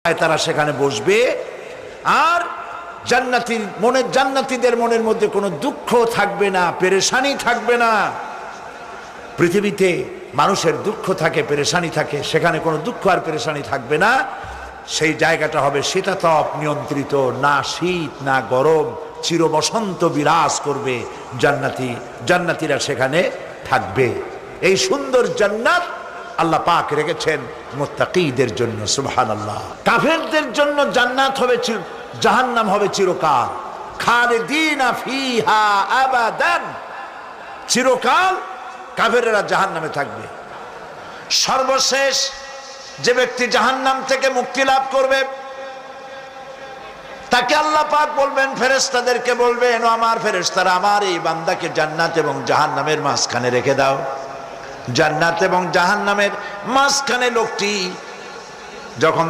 তারা সেখানে বসবে। আর জান্নাতীদের মনের মধ্যে কোনো দুঃখ থাকবে না, পেরেশানি থাকবে না। পৃথিবীতে মানুষের দুঃখ থাকে, পেরেশানি থাকে, সেখানে কোনো দুঃখ আর পেরেশানি থাকবে না। সেই জায়গাটা হবে শীতাতপ নিয়ন্ত্রিত, না শীত না গরম, চির বসন্ত বিরাজ করবে। জান্নাতীরা সেখানে থাকবে। এই সুন্দর জান্নাত আল্লাহ পাক রেখেছেন মুত্তাকীদের জন্য। সুবহানাল্লাহ। কাফেরদের জন্য জান্নাত হবে, জাহান্নাম হবে চিরকাল। খালিদিনা ফিহা আবাদান, চিরকাল কাফেরেরা জাহান্নামে থাকবে। সর্বশেষ যে ব্যক্তি জাহান্নাম থেকে মুক্তি লাভ করবে তাকে আল্লাহ পাক বলবেন, ফেরেশতাদেরকে বলবেন, ও আমার ফেরেশতারা, আমার এই বান্দাকে জান্নাত এবং জাহান্নামের মাঝখানে রেখে দাও। জান্নাত এবং জাহান্নামের মাঝখানে লোকটি যখন